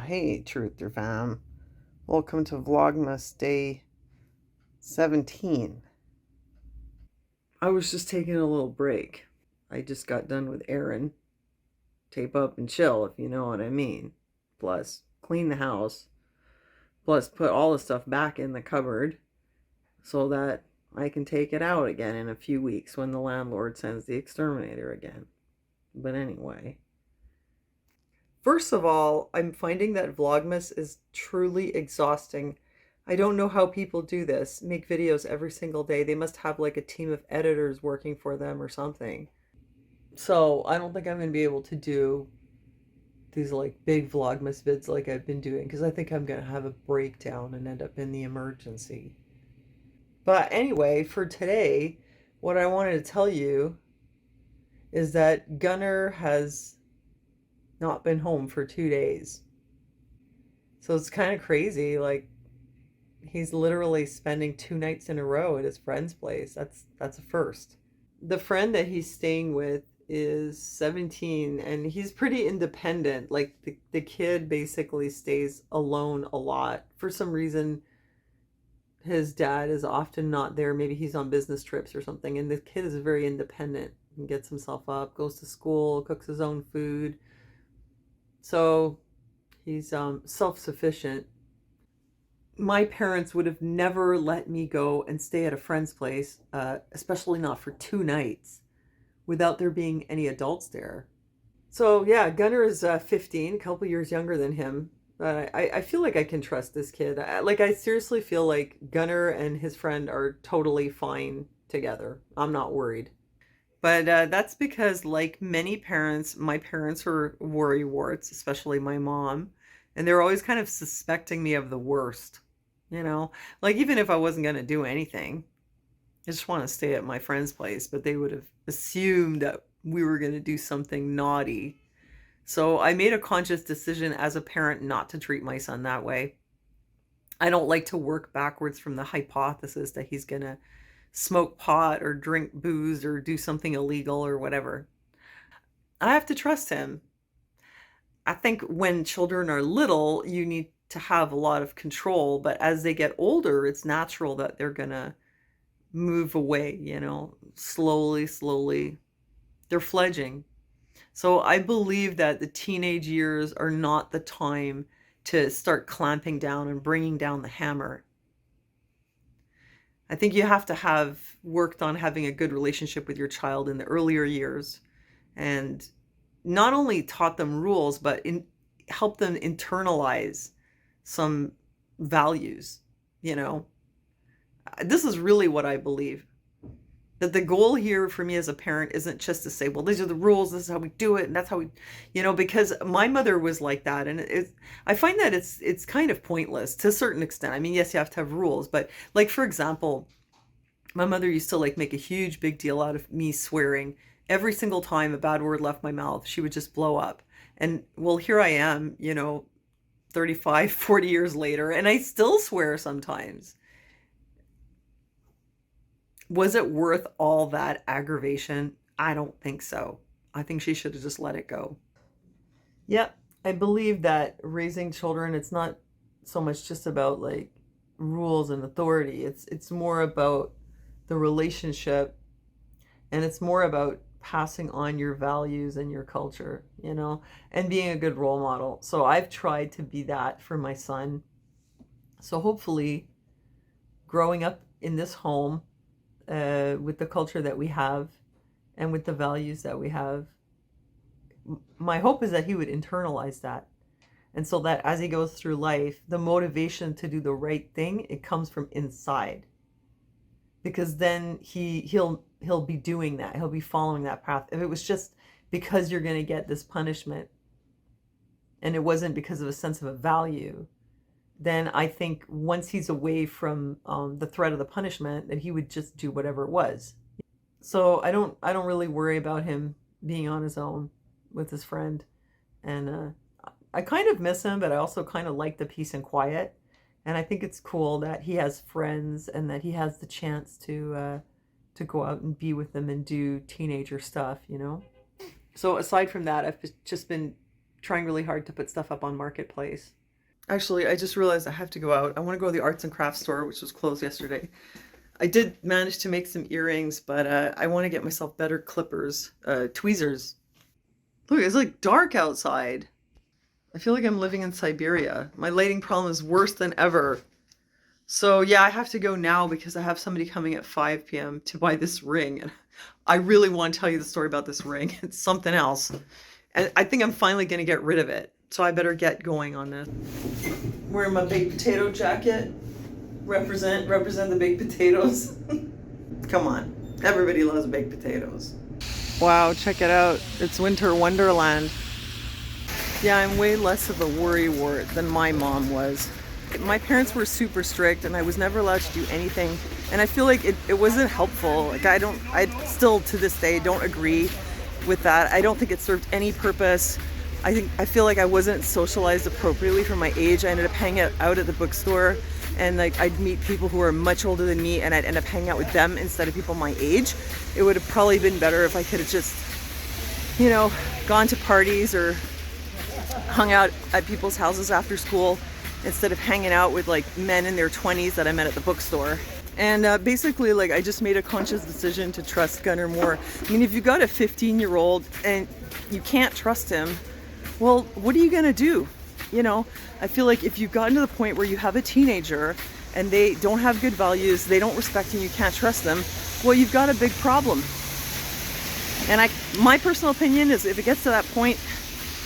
Hey, Truther fam. Welcome to Vlogmas Day 17. I was just taking a little break. I just got done with Errand. Tape up and chill, if you know what I mean. Plus, clean the house. Plus, put all the stuff back in the cupboard so that I can take it out again in a few weeks when the landlord sends the exterminator again. But anyway. First of all, I'm finding that Vlogmas is truly exhausting. I don't know how people do this, make videos every single day. They must have like a team of editors working for them or something. So I don't think I'm going to be able to do these like big Vlogmas vids like I've been doing because I think I'm going to have a breakdown and end up in the emergency. But anyway, for today, what I wanted to tell you is that Gunnar has not been home for 2 days. So it's kind of crazy. Like, he's literally spending 2 nights in a row at his friend's place. That's a first. The friend that he's staying with is 17 and he's pretty independent. Like the kid basically stays alone a lot. For some reason, his dad is often not there. Maybe he's on business trips or something. And the kid is very independent and gets himself up, goes to school, cooks his own food. So he's self-sufficient. My parents would have never let me go and stay at a friend's place, especially not for 2 nights, without there being any adults there. So yeah, Gunnar is 15, a couple years younger than him. But I feel like I can trust this kid. I seriously feel like Gunnar and his friend are totally fine together. I'm not worried. But that's because, like many parents, my parents were worrywarts, especially my mom. And they're always kind of suspecting me of the worst. You know, like even if I wasn't going to do anything, I just want to stay at my friend's place, but they would have assumed that we were going to do something naughty. So I made a conscious decision as a parent not to treat my son that way. I don't like to work backwards from the hypothesis that he's going to smoke pot or drink booze or do something illegal or whatever. I have to trust him. I think when children are little, you need to have a lot of control, but as they get older, it's natural that they're gonna move away, you know, slowly. They're fledging. So I believe that the teenage years are not the time to start clamping down and bringing down the hammer. I think you have to have worked on having a good relationship with your child in the earlier years and not only taught them rules, but help them internalize some values, you know. This is really what I believe. That the goal here for me as a parent isn't just to say, well, these are the rules, this is how we do it, and that's how we, you know, because my mother was like that. And I find that it's kind of pointless to a certain extent. I mean, yes, you have to have rules, but like, for example, my mother used to like make a huge big deal out of me swearing. Every single time a bad word left my mouth, she would just blow up. And well, here I am, you know, 35, 40 years later, and I still swear sometimes. Was it worth all that aggravation? I don't think so. I think she should have just let it go. Yep, I believe that raising children, it's not so much just about like rules and authority. It's more about the relationship, and it's more about passing on your values and your culture, you know, and being a good role model. So I've tried to be that for my son. So hopefully growing up in this home, with the culture that we have and with the values that we have, my hope is that he would internalize that. And so that as he goes through life, the motivation to do the right thing, it comes from inside. Because then he'll be doing that. He'll be following that path. If it was just because you're going to get this punishment and it wasn't because of a sense of a value, then I think once he's away from the threat of the punishment, that he would just do whatever it was. So I don't really worry about him being on his own with his friend. And I kind of miss him, but I also kind of like the peace and quiet. And I think it's cool that he has friends and that he has the chance to go out and be with them and do teenager stuff, you know? So aside from that, I've just been trying really hard to put stuff up on Marketplace. Actually, I just realized I have to go out. I want to go to the arts and crafts store, which was closed yesterday. I did manage to make some earrings, but I want to get myself better clippers, tweezers. Look, it's like dark outside. I feel like I'm living in Siberia. My lighting problem is worse than ever. So yeah, I have to go now because I have somebody coming at 5 p.m. to buy this ring. And I really want to tell you the story about this ring. It's something else. And I think I'm finally going to get rid of it. So I better get going on this. Wearing my baked potato jacket. Represent the baked potatoes. Come on. Everybody loves baked potatoes. Wow, check it out. It's winter wonderland. Yeah, I'm way less of a worrywart than my mom was. My parents were super strict and I was never allowed to do anything. And I feel like it wasn't helpful. Like I still to this day don't agree with that. I don't think it served any purpose. I feel like I wasn't socialized appropriately for my age. I ended up hanging out at the bookstore and like I'd meet people who were much older than me and I'd end up hanging out with them instead of people my age. It would have probably been better if I could have just, you know, gone to parties or hung out at people's houses after school instead of hanging out with like men in their 20s that I met at the bookstore. And basically, like, I just made a conscious decision to trust Gunnar more. I mean, if you got a 15-year-old and you can't trust him, well, what are you gonna do? You know, I feel like if you've gotten to the point where you have a teenager and they don't have good values, they don't respect you, you can't trust them, well, you've got a big problem. And my personal opinion is if it gets to that point,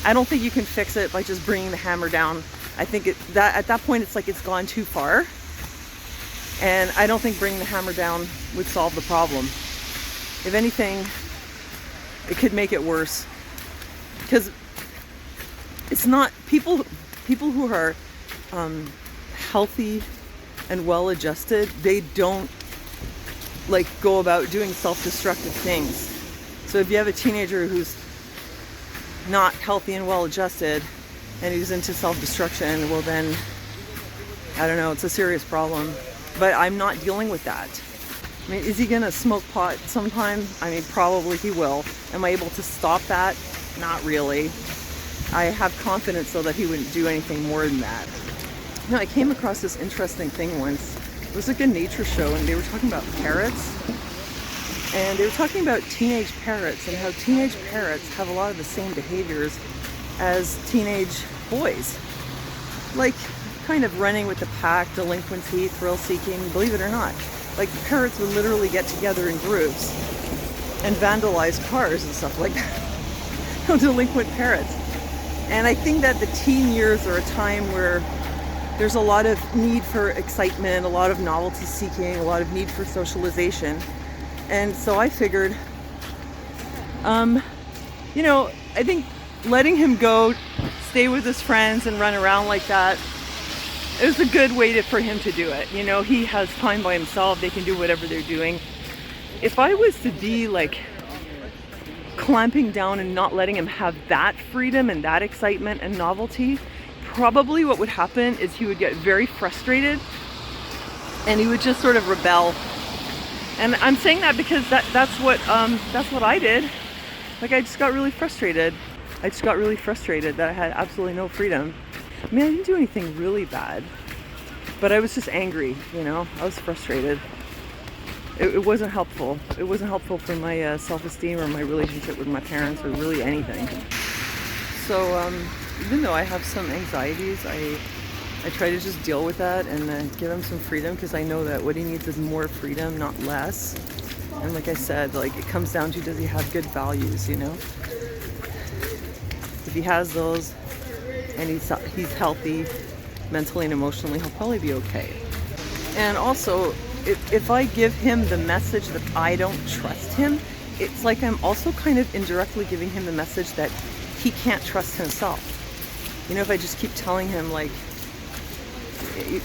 I don't think you can fix it by just bringing the hammer down. I think at that point, it's like it's gone too far. And I don't think bringing the hammer down would solve the problem. If anything, it could make it worse. Because it's not, people who are healthy and well-adjusted, they don't like go about doing self-destructive things. So if you have a teenager who's not healthy and well-adjusted and who's into self-destruction, well then, I don't know, it's a serious problem. But I'm not dealing with that. I mean, is he gonna smoke pot sometime? I mean, probably he will. Am I able to stop that? Not really. I have confidence though that he wouldn't do anything more than that. You know, I came across this interesting thing once. It was like a nature show and they were talking about parrots. And they were talking about teenage parrots and how teenage parrots have a lot of the same behaviors as teenage boys. Like kind of running with the pack, delinquency, thrill-seeking, believe it or not. Like parrots would literally get together in groups and vandalize cars and stuff like that. Delinquent parrots. And I think that the teen years are a time where there's a lot of need for excitement, a lot of novelty seeking, a lot of need for socialization. And so I figured, you know, I think letting him go, stay with his friends and run around like that, it was a good way for him to do it. You know, he has time by himself. They can do whatever they're doing. If I was to be like clamping down and not letting him have that freedom and that excitement and novelty, probably what would happen is he would get very frustrated and he would just sort of rebel. And I'm saying that because that's what I did. Like I just got really frustrated. I just got really frustrated that I had absolutely no freedom. I mean, I didn't do anything really bad, but I was just angry, you know? I was frustrated. It wasn't helpful. It wasn't helpful for my self-esteem or my relationship with my parents or really anything. So even though I have some anxieties, I try to just deal with that and give him some freedom because I know that what he needs is more freedom, not less. And like I said, like it comes down to, does he have good values, you know? If he has those, and he's healthy mentally and emotionally, he'll probably be okay. And also, if I give him the message that I don't trust him, it's like I'm also kind of indirectly giving him the message that he can't trust himself. You know, if I just keep telling him, like,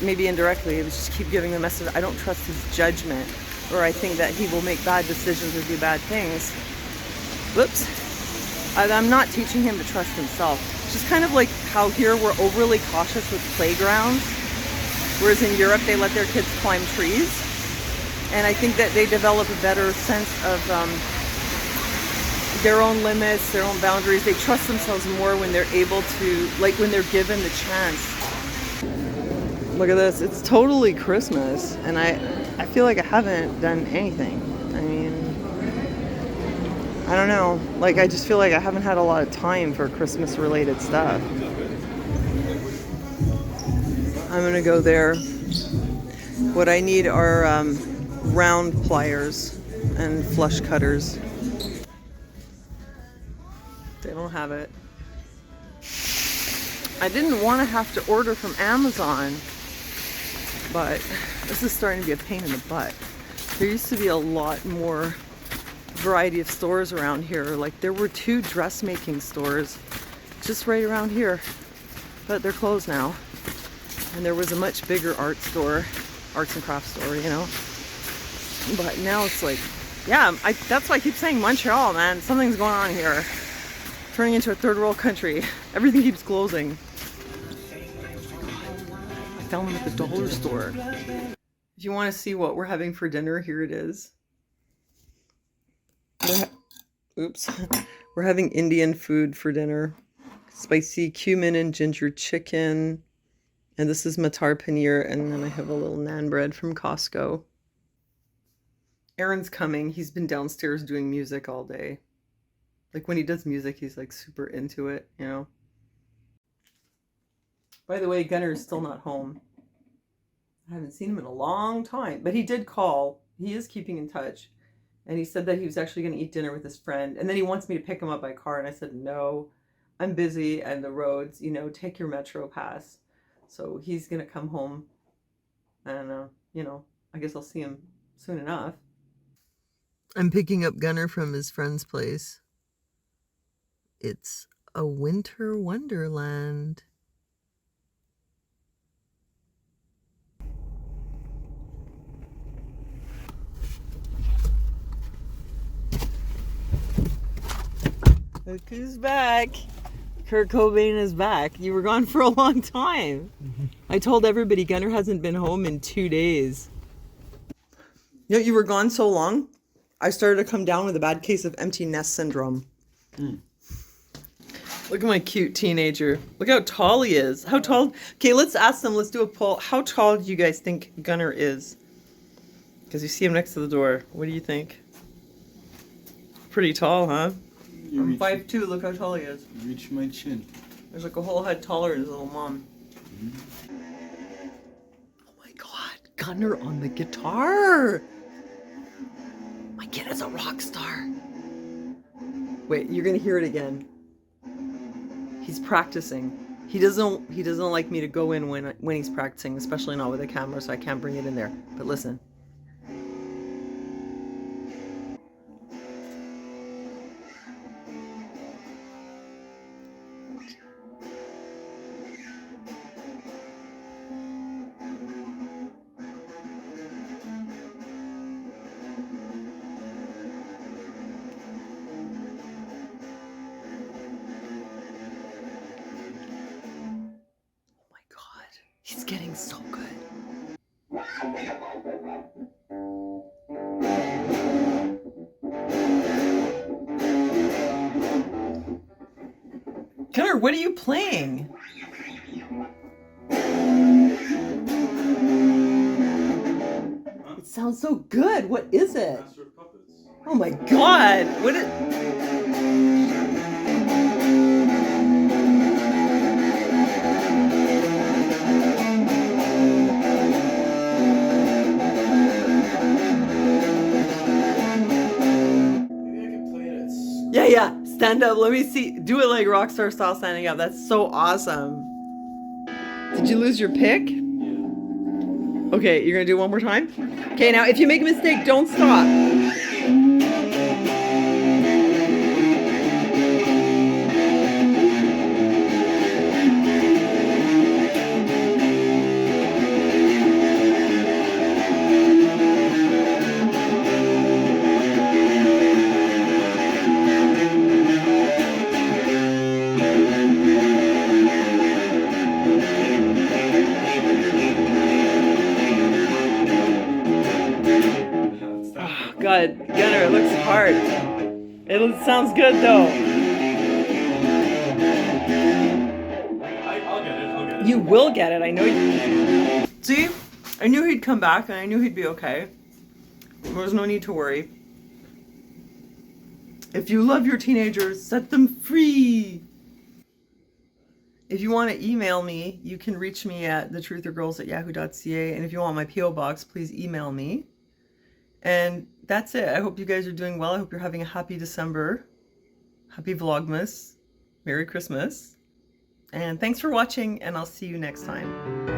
maybe indirectly, I just keep giving the message I don't trust his judgment, or I think that he will make bad decisions or do bad things. Whoops. I'm not teaching him to trust himself. It's just kind of like how here we're overly cautious with playgrounds, whereas in Europe they let their kids climb trees. And I think that they develop a better sense of their own limits, their own boundaries. They trust themselves more when they're able to, like when they're given the chance Look at this. It's totally Christmas, and I feel like I haven't done anything. I mean, I don't know. Like, I just feel like I haven't had a lot of time for Christmas-related stuff. I'm gonna go there. What I need are round pliers and flush cutters. They don't have it. I didn't want to have to order from Amazon, but this is starting to be a pain in the butt. There used to be a lot more variety of stores around here. Like, there were 2 dressmaking stores just right around here, but they're closed now. And there was a much bigger arts and crafts store, you know. But now it's like, yeah, that's why I keep saying Montreal, man. Something's going on here. Turning into a third world country. Everything keeps closing. I found them at the dollar store. If you want to see what we're having for dinner, here it is. Oops. We're having Indian food for dinner. Spicy cumin and ginger chicken. And this is matar paneer. And then I have a little naan bread from Costco. Aaron's coming. He's been downstairs doing music all day. Like, when he does music, he's like super into it, you know. By the way, Gunnar is still not home. I haven't seen him in a long time, but he did call. He is keeping in touch. And he said that he was actually going to eat dinner with his friend. And then he wants me to pick him up by car. And I said, no, I'm busy and the roads, you know, take your Metro pass. So he's going to come home. And, you know, I guess I'll see him soon enough. I'm picking up Gunnar from his friend's place. It's a winter wonderland. Look who's back. Kurt Cobain is back. You were gone for a long time. I told everybody Gunnar hasn't been home in 2 days. You know, you were gone so long, I started to come down with a bad case of empty nest syndrome. Look at my cute teenager. Look how tall he is. How tall? Okay, let's ask them. Let's do a poll. How tall do you guys think Gunnar is? Because you see him next to the door. What do you think? Pretty tall, huh? I'm 5'2". Look how tall he is. Reach my chin. There's like a whole head taller than his little mom. Oh my God. Gunnar on the guitar. My kid is a rock star. Wait, you're going to hear it again. He's practicing. He doesn't like me to go in when he's practicing, especially not with a camera, so I can't bring it in there. But listen. He's getting so good. Gunnar, what are you playing? It sounds so good. What is it? Oh my God. What is... Yeah. Stand up. Let me see. Do it like rockstar style standing up. That's so awesome. Did you lose your pick? Yeah. Okay, you're gonna do it one more time? Okay, now if you make a mistake, don't stop. God, Gunnar, it looks hard. It sounds good though. I'll get it. You will get it, I know you. See? I knew he'd come back and I knew he'd be okay. There was no need to worry. If you love your teenagers, set them free. If you want to email me, you can reach me at thetruthergirls@yahoo.ca. And if you want my P.O. box, please email me. And that's it. I hope you guys are doing well. I hope you're having a happy December. Happy Vlogmas. Merry Christmas. And thanks for watching, and I'll see you next time.